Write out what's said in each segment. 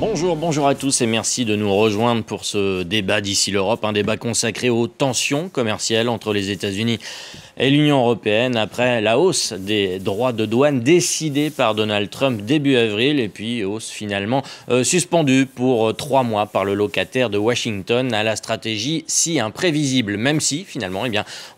Bonjour à tous et merci de nous rejoindre pour ce débat d'ici l'Europe, un débat consacré aux tensions commerciales entre les États-Unis et l'Union européenne après la hausse des droits de douane décidée par Donald Trump début avril et puis hausse finalement suspendue pour 3 mois par le locataire de Washington à la stratégie si imprévisible, même si finalement,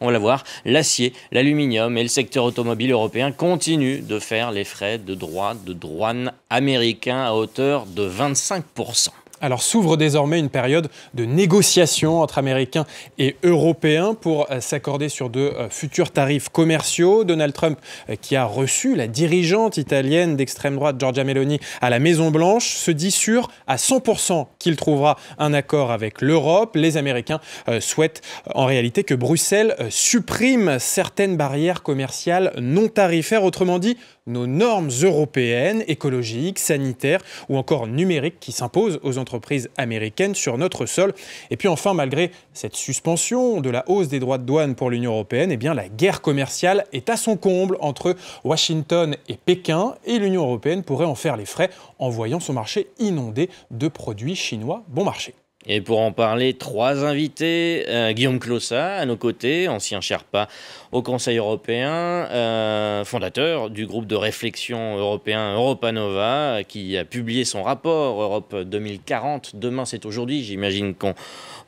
on va la voir, l'acier, l'aluminium et le secteur automobile européen continuent de faire les frais de droits de douane américains à hauteur de 25%. Alors s'ouvre désormais une période de négociation entre Américains et Européens pour s'accorder sur de futurs tarifs commerciaux. Donald Trump, qui a reçu la dirigeante italienne d'extrême droite Giorgia Meloni à la Maison-Blanche, se dit sûr à 100% qu'il trouvera un accord avec l'Europe. Les Américains souhaitent en réalité que Bruxelles supprime certaines barrières commerciales non tarifaires, autrement dit nos normes européennes, écologiques, sanitaires ou encore numériques qui s'imposent aux entreprises américaines sur notre sol. Et puis enfin, malgré cette suspension de la hausse des droits de douane pour l'Union européenne, la guerre commerciale est à son comble entre Washington et Pékin et l'Union européenne pourrait en faire les frais en voyant son marché inondé de produits chinois bon marché. Et pour en parler, 3 invités. Guillaume Clossat, à nos côtés, ancien Sherpa au Conseil européen, fondateur du groupe de réflexion européen Europa Nova, qui a publié son rapport Europe 2040. Demain, c'est aujourd'hui, j'imagine qu'on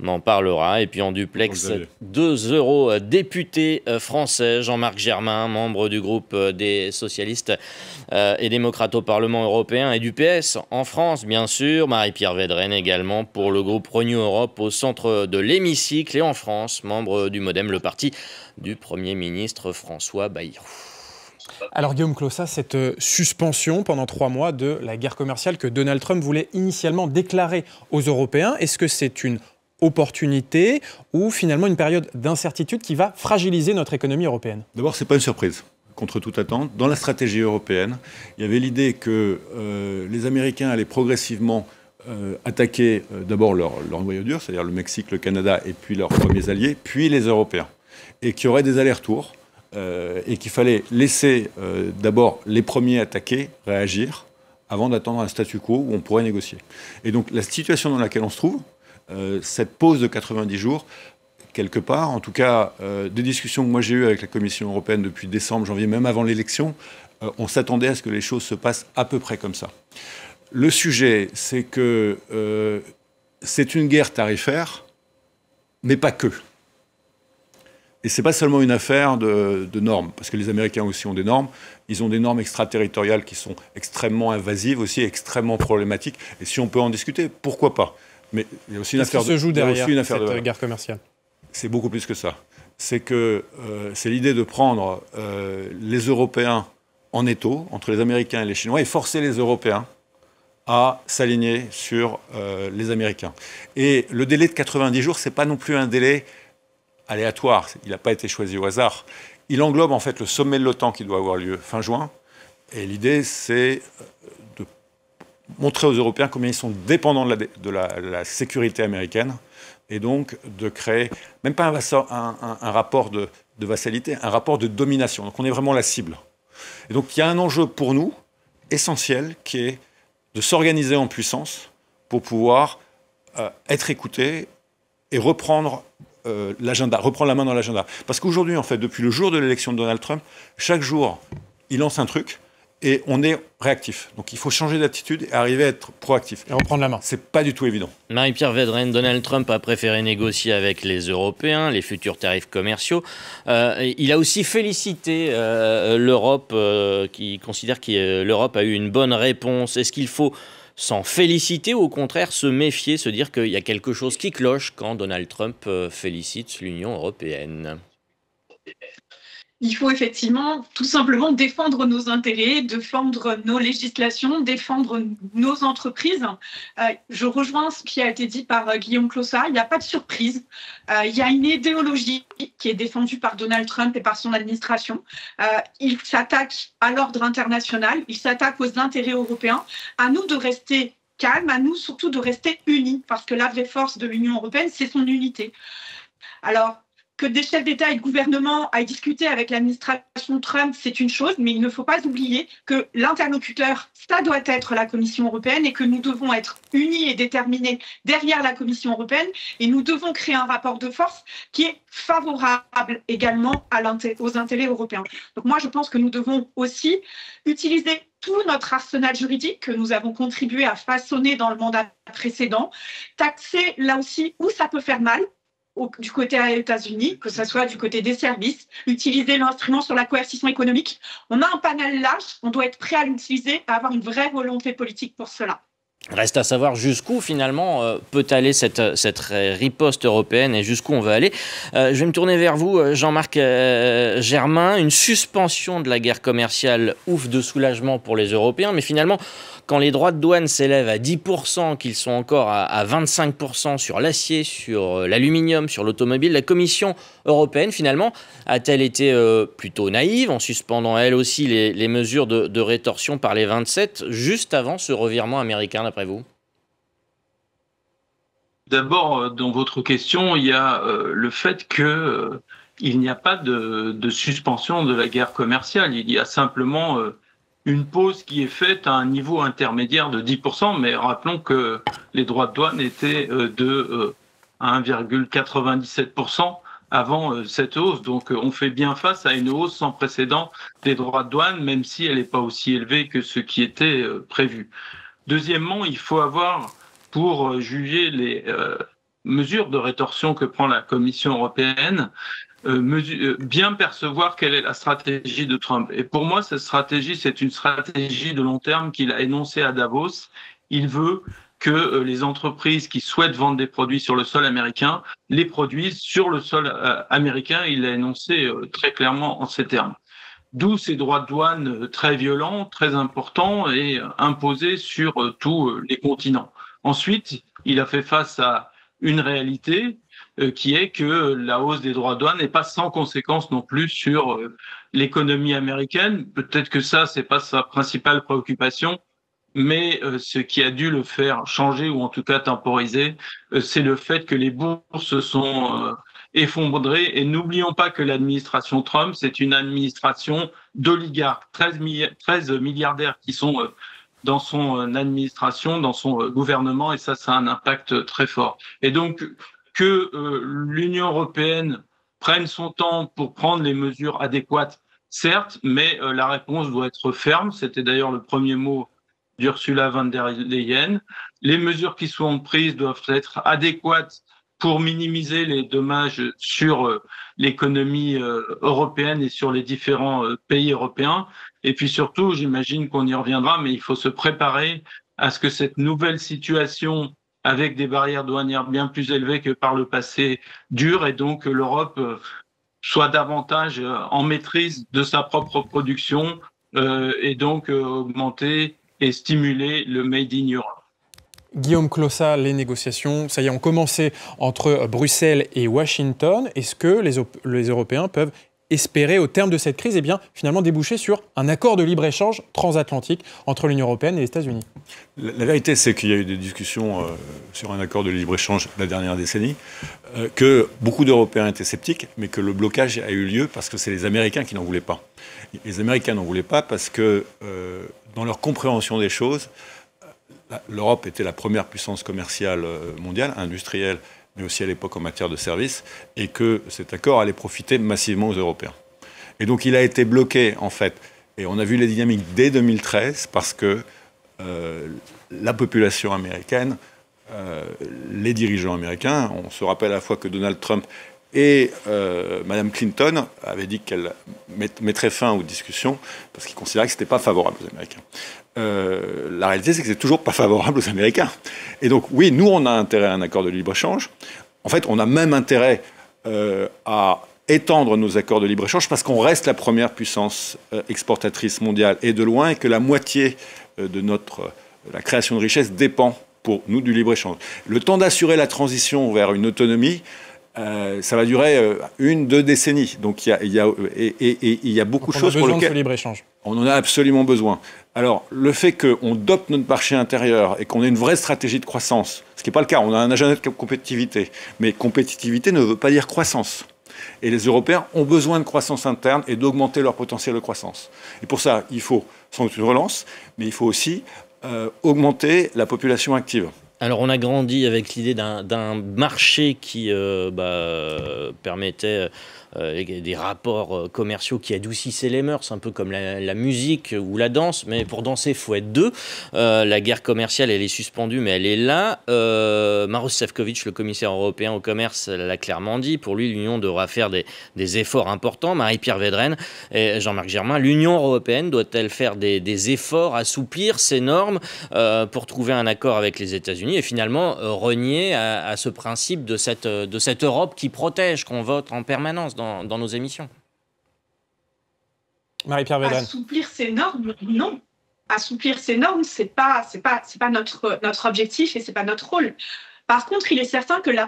en parlera. Et puis en duplex, 2 eurodéputés français, Jean-Marc Germain, membre du groupe des socialistes et démocrates au Parlement européen et du PS en France, bien sûr. Marie-Pierre Védrenne également pour le groupe Renew Europe au centre de l'hémicycle et en France, membre du MoDem, le parti du Premier ministre François Bayrou. Alors Guillaume Clossat, cette suspension pendant 3 mois de la guerre commerciale que Donald Trump voulait initialement déclarer aux Européens, est-ce que c'est une opportunité ou finalement une période d'incertitude qui va fragiliser notre économie européenne? D'abord, ce n'est pas une surprise. Contre toute attente, dans la stratégie européenne, il y avait l'idée que les Américains allaient progressivement attaquer d'abord leur noyau dur, c'est-à-dire le Mexique, le Canada, et puis leurs premiers alliés, puis les Européens. Et qu'il y aurait des allers-retours, et qu'il fallait laisser d'abord les premiers attaquer, réagir, avant d'attendre un statu quo où on pourrait négocier. Et donc la situation dans laquelle on se trouve, cette pause de 90 jours, quelque part, en tout cas, des discussions que moi j'ai eues avec la Commission européenne depuis décembre, janvier, même avant l'élection, on s'attendait à ce que les choses se passent à peu près comme ça. Le sujet, c'est que c'est une guerre tarifaire, mais pas que. Et ce n'est pas seulement une affaire de normes, parce que les Américains aussi ont des normes. Ils ont des normes extraterritoriales qui sont extrêmement invasives, aussi extrêmement problématiques. Et si on peut en discuter, pourquoi pas? Mais il y a aussi une affaire se joue derrière cette guerre commerciale. C'est beaucoup plus que ça. C'est que c'est l'idée de prendre les Européens en étau, entre les Américains et les Chinois, et forcer les Européens à s'aligner sur les Américains. Et le délai de 90 jours, ce n'est pas non plus un délai aléatoire. Il n'a pas été choisi au hasard. Il englobe en fait le sommet de l'OTAN qui doit avoir lieu fin juin. Et l'idée, c'est de montrer aux Européens combien ils sont dépendants de la sécurité américaine. Et donc de créer, même pas un rapport de vassalité, un rapport de domination. Donc on est vraiment la cible. Et donc il y a un enjeu pour nous, essentiel, qui est de s'organiser en puissance pour pouvoir être écouté et reprendre l'agenda, reprendre la main dans l'agenda. Parce qu'aujourd'hui, en fait, depuis le jour de l'élection de Donald Trump, chaque jour, il lance un truc et on est réactif. Donc il faut changer d'attitude et arriver à être proactif. Et reprendre la main. C'est pas du tout évident. Marie-Pierre Védrenne, Donald Trump a préféré négocier avec les Européens les futurs tarifs commerciaux. Il a aussi félicité l'Europe, qui considère que l'Europe a eu une bonne réponse. Est-ce qu'il faut s'en féliciter ou au contraire se méfier, se dire qu'il y a quelque chose qui cloche quand Donald Trump félicite l'Union européenne? Il faut effectivement tout simplement défendre nos intérêts, défendre nos législations, défendre nos entreprises. Je rejoins ce qui a été dit par Guillaume Clossat. Il n'y a pas de surprise. Il y a une idéologie qui est défendue par Donald Trump et par son administration. Il s'attaque à l'ordre international, il s'attaque aux intérêts européens. À nous de rester calmes, à nous surtout de rester unis, parce que la vraie force de l'Union européenne, c'est son unité. Alors, que des chefs d'État et de gouvernement aillent discuter avec l'administration Trump, c'est une chose, mais il ne faut pas oublier que l'interlocuteur, ça doit être la Commission européenne et que nous devons être unis et déterminés derrière la Commission européenne et nous devons créer un rapport de force qui est favorable également aux intérêts européens. Donc moi, je pense que nous devons aussi utiliser tout notre arsenal juridique que nous avons contribué à façonner dans le mandat précédent, taxer là aussi où ça peut faire mal, du côté des États-Unis, que ce soit du côté des services, utiliser l'instrument sur la coercition économique. On a un panel large, on doit être prêt à l'utiliser, à avoir une vraie volonté politique pour cela. Reste à savoir jusqu'où finalement peut aller cette riposte européenne et jusqu'où on veut aller. Je vais me tourner vers vous, Jean-Marc Germain. Une suspension de la guerre commerciale, ouf de soulagement pour les Européens, mais finalement, quand les droits de douane s'élèvent à 10%, qu'ils sont encore à 25% sur l'acier, sur l'aluminium, sur l'automobile, la Commission européenne, finalement, a-t-elle été plutôt naïve en suspendant elle aussi les mesures de rétorsion par les 27 juste avant ce revirement américain, d'après vous? D'abord, dans votre question, il y a le fait que il n'y a pas de suspension de la guerre commerciale. Il y a simplement une pause qui est faite à un niveau intermédiaire de 10%, mais rappelons que les droits de douane étaient de 1,97% avant cette hausse. Donc on fait bien face à une hausse sans précédent des droits de douane, même si elle n'est pas aussi élevée que ce qui était prévu. Deuxièmement, il faut avoir, pour juger les mesures de rétorsion que prend la Commission européenne, bien percevoir quelle est la stratégie de Trump. Et pour moi, cette stratégie, c'est une stratégie de long terme qu'il a énoncée à Davos. Il veut que les entreprises qui souhaitent vendre des produits sur le sol américain les produisent sur le sol américain. Il l'a énoncé très clairement en ces termes. D'où ces droits de douane très violents, très importants et imposés sur tous les continents. Ensuite, il a fait face à une réalité qui est que la hausse des droits de douane n'est pas sans conséquence non plus sur l'économie américaine. Peut-être que ça, c'est pas sa principale préoccupation, mais ce qui a dû le faire changer ou en tout cas temporiser, c'est le fait que les bourses sont effondrées. Et n'oublions pas que l'administration Trump, c'est une administration d'oligarques, 13 milliardaires qui sont dans son administration, dans son gouvernement, et ça a un impact très fort. Et donc, que l'Union européenne prenne son temps pour prendre les mesures adéquates, certes, mais la réponse doit être ferme. C'était d'ailleurs le premier mot d'Ursula von der Leyen. Les mesures qui sont prises doivent être adéquates pour minimiser les dommages sur l'économie européenne et sur les différents pays européens. Et puis surtout, j'imagine qu'on y reviendra, mais il faut se préparer à ce que cette nouvelle situation avec des barrières douanières bien plus élevées que par le passé dure, et donc que l'Europe soit davantage en maîtrise de sa propre production et donc augmenter et stimuler le Made in Europe. Guillaume Clossat, les négociations, ça y est, ont commencé entre Bruxelles et Washington. Est-ce que les Européens peuvent espérer, au terme de cette crise, finalement déboucher sur un accord de libre-échange transatlantique entre l'Union européenne et les États-Unis? La vérité, c'est qu'il y a eu des discussions sur un accord de libre-échange la dernière décennie, que beaucoup d'Européens étaient sceptiques, mais que le blocage a eu lieu parce que c'est les Américains qui n'en voulaient pas. Les Américains n'en voulaient pas parce que, dans leur compréhension des choses, l'Europe était la première puissance commerciale mondiale, industrielle, mais aussi à l'époque en matière de services, et que cet accord allait profiter massivement aux Européens. Et donc il a été bloqué, en fait, et on a vu les dynamiques dès 2013, parce que la population américaine, les dirigeants américains, on se rappelle à la fois que Donald Trump et Mme Clinton avaient dit qu'elle mettrait fin aux discussions, parce qu'ils considéraient que ce n'était pas favorable aux Américains. La réalité, c'est que c'est toujours pas favorable aux Américains. Et donc, oui, nous, on a intérêt à un accord de libre-échange. En fait, on a même intérêt à étendre nos accords de libre-échange parce qu'on reste la première puissance exportatrice mondiale et de loin, et que la moitié de la création de richesse dépend pour nous du libre-échange. Le temps d'assurer la transition vers une autonomie, ça va durer 1-2 décennies. Donc il y a beaucoup de choses pour lesquelles on en a absolument besoin. Alors le fait qu'on dope notre marché intérieur et qu'on ait une vraie stratégie de croissance, ce qui n'est pas le cas, on a un agenda de compétitivité, mais compétitivité ne veut pas dire croissance. Et les Européens ont besoin de croissance interne et d'augmenter leur potentiel de croissance. Et pour ça, il faut sans doute une relance, mais il faut aussi augmenter la population active. Alors on a grandi avec l'idée d'un marché qui permettait des rapports commerciaux qui adoucissaient les mœurs, un peu comme la musique ou la danse, mais pour danser, il faut être deux. La guerre commerciale, elle est suspendue, mais elle est là. Maroš Šefčovič, le commissaire européen au commerce, l'a clairement dit. Pour lui, l'Union devra faire des efforts importants. Marie-Pierre Védrenne et Jean-Marc Germain, l'Union européenne doit-elle faire des efforts, assouplir ses normes pour trouver un accord avec les États-Unis et finalement renier à ce principe de cette Europe qui protège, qu'on vote en permanence dans nos émissions. Marie-Pierre Védrenne. Assouplir ces normes, non. Assouplir ces normes, c'est pas notre objectif et c'est pas notre rôle. Par contre, il est certain que la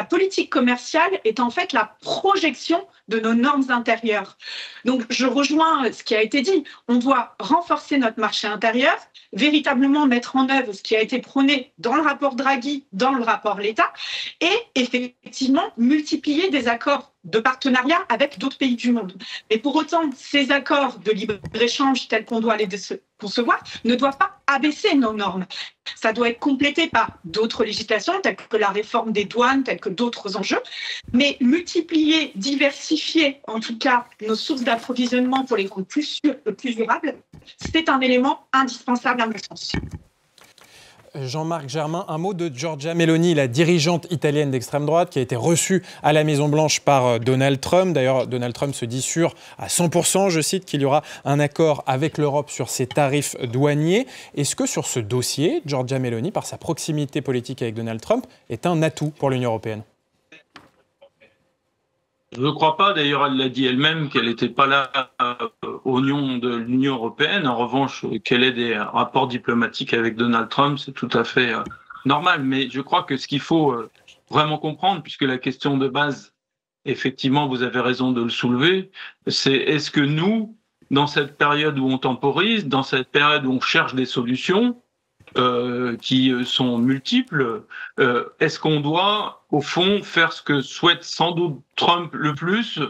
politique commerciale est en fait la projection de nos normes intérieures. Donc, je rejoins ce qui a été dit. On doit renforcer notre marché intérieur, véritablement mettre en œuvre ce qui a été prôné dans le rapport Draghi, dans le rapport Letta, et effectivement multiplier des accords de partenariat avec d'autres pays du monde. Mais pour autant, ces accords de libre-échange tels qu'on doit les concevoir ne doivent pas abaisser nos normes. Ça doit être complété par d'autres législations, telles que la réforme des douanes, telles que d'autres enjeux. Mais multiplier, diversifier, en tout cas, nos sources d'approvisionnement pour les rendre plus sûres et plus durables, c'est un élément indispensable à mon sens. Jean-Marc Germain, un mot de Giorgia Meloni, la dirigeante italienne d'extrême droite qui a été reçue à la Maison-Blanche par Donald Trump. D'ailleurs, Donald Trump se dit sûr à 100%, je cite, qu'il y aura un accord avec l'Europe sur ses tarifs douaniers. Est-ce que sur ce dossier, Giorgia Meloni, par sa proximité politique avec Donald Trump, est un atout pour l'Union européenne ? Je ne crois pas, d'ailleurs elle l'a dit elle-même, qu'elle n'était pas là au nom de l'Union européenne. En revanche, qu'elle ait des rapports diplomatiques avec Donald Trump, c'est tout à fait normal. Mais je crois que ce qu'il faut vraiment comprendre, puisque la question de base, effectivement, vous avez raison de le soulever, c'est est-ce que nous, dans cette période où on temporise, dans cette période où on cherche des solutions, qui sont multiples, est-ce qu'on doit, au fond, faire ce que souhaite sans doute Trump le plus,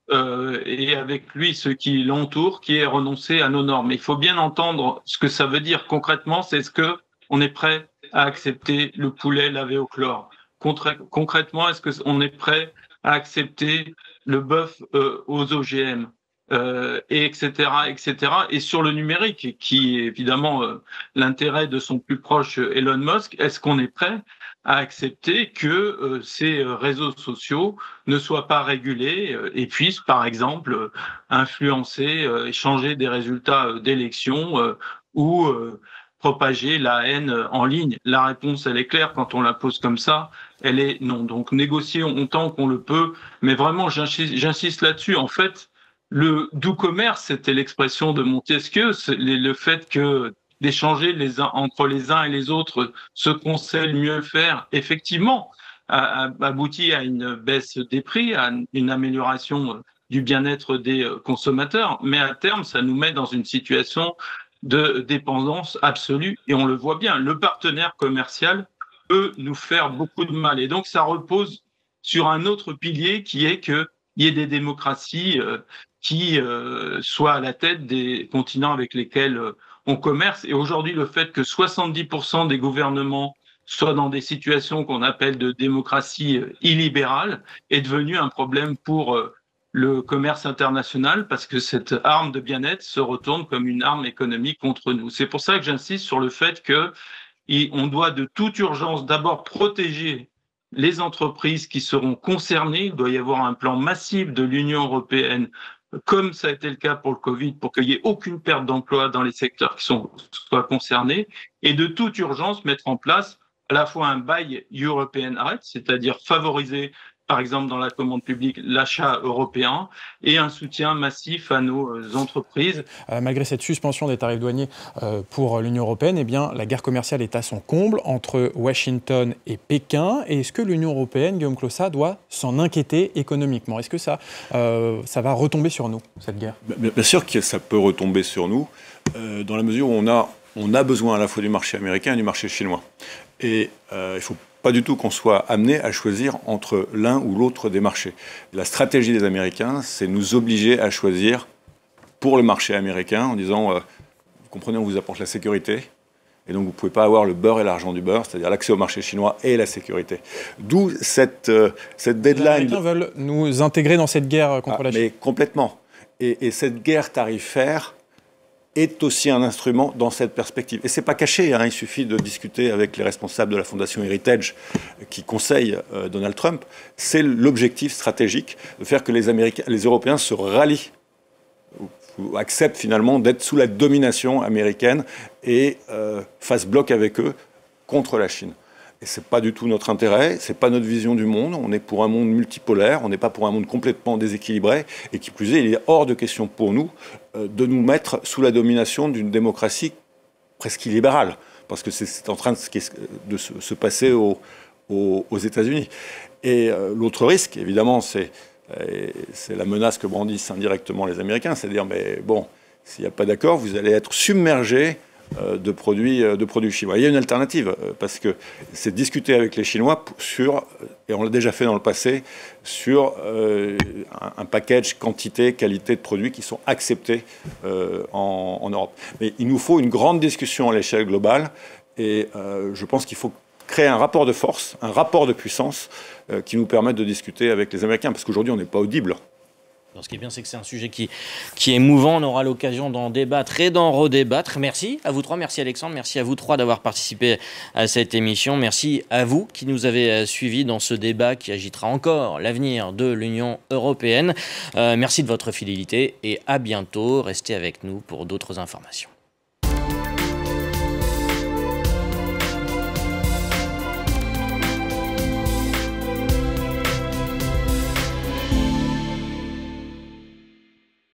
et avec lui ceux qui l'entourent, qui est renoncer à nos normes. Il faut bien entendre ce que ça veut dire concrètement, c'est ce qu'on est prêt à accepter le poulet lavé au chlore. Concrètement, est-ce qu'on est prêt à accepter le bœuf aux OGM, et etc., etc. Et sur le numérique, qui est évidemment l'intérêt de son plus proche Elon Musk, est-ce qu'on est prêt à accepter que ces réseaux sociaux ne soient pas régulés et puissent, par exemple, influencer, changer des résultats d'élections ou propager la haine en ligne? La réponse, elle est claire quand on la pose comme ça, elle est non. Donc négocier autant qu'on le peut, mais vraiment, j'insiste là-dessus. En fait, le doux commerce, c'était l'expression de Montesquieu, le fait que d'échanger entre les uns et les autres ce qu'on sait le mieux faire, effectivement, aboutit à une baisse des prix, à une amélioration du bien-être des consommateurs, mais à terme, ça nous met dans une situation de dépendance absolue, et on le voit bien, le partenaire commercial peut nous faire beaucoup de mal, et donc ça repose sur un autre pilier qui est qu'il y ait des démocraties qui soient à la tête des continents avec lesquels on commerce. Et aujourd'hui, le fait que 70% des gouvernements soient dans des situations qu'on appelle de démocratie illibérale est devenu un problème pour le commerce international, parce que cette arme de bien-être se retourne comme une arme économique contre nous. C'est pour ça que j'insiste sur le fait qu'on doit de toute urgence d'abord protéger les entreprises qui seront concernées. Il doit y avoir un plan massif de l'Union européenne, comme ça a été le cas pour le Covid, pour qu'il n'y ait aucune perte d'emploi dans les secteurs qui soient concernés, et de toute urgence mettre en place à la fois un Buy European Act, c'est-à-dire favoriser, par exemple dans la commande publique, l'achat européen, et un soutien massif à nos entreprises. Malgré cette suspension des tarifs douaniers pour l'Union européenne, eh bien, la guerre commerciale est à son comble entre Washington et Pékin. Et est-ce que l'Union européenne, Guillaume Clossat, doit s'en inquiéter économiquement? Est-ce que ça va retomber sur nous, cette guerre? Bien sûr que ça peut retomber sur nous, dans la mesure où on a besoin à la fois du marché américain et du marché chinois. Et il ne faut pas du tout qu'on soit amené à choisir entre l'un ou l'autre des marchés. La stratégie des Américains, c'est nous obliger à choisir pour le marché américain en disant, vous comprenez, on vous apporte la sécurité, et donc vous ne pouvez pas avoir le beurre et l'argent du beurre, c'est-à-dire l'accès au marché chinois et la sécurité. D'où cette deadline. Les Américains veulent nous intégrer dans cette guerre contre la Chine. Mais complètement. Et cette guerre tarifaire est aussi un instrument dans cette perspective. Et c'est pas caché, hein, il suffit de discuter avec les responsables de la fondation Heritage qui conseillent Donald Trump. C'est l'objectif stratégique de faire que les Européens se rallient, ou acceptent finalement d'être sous la domination américaine et fassent bloc avec eux contre la Chine. Et ce n'est pas du tout notre intérêt, ce n'est pas notre vision du monde. On est pour un monde multipolaire, on n'est pas pour un monde complètement déséquilibré. Et qui plus est, il est hors de question pour nous de nous mettre sous la domination d'une démocratie presque illibérale. Parce que c'est en train de se passer aux États-Unis. Et l'autre risque, évidemment, c'est la menace que brandissent indirectement les Américains. C'est-à-dire, mais bon, s'il n'y a pas d'accord, vous allez être submergé de produits chinois. Il y a une alternative, parce que c'est de discuter avec les Chinois sur, et on l'a déjà fait dans le passé, sur un package quantité, qualité de produits qui sont acceptés en Europe. Mais il nous faut une grande discussion à l'échelle globale, et je pense qu'il faut créer un rapport de force, un rapport de puissance qui nous permette de discuter avec les Américains, parce qu'aujourd'hui on n'est pas audible. Alors, ce qui est bien, c'est que c'est un sujet qui est mouvant. On aura l'occasion d'en débattre et d'en redébattre. Merci à vous trois. Merci Alexandre. Merci à vous trois d'avoir participé à cette émission. Merci à vous qui nous avez suivis dans ce débat qui agitera encore l'avenir de l'Union européenne. Merci de votre fidélité et à bientôt. Restez avec nous pour d'autres informations.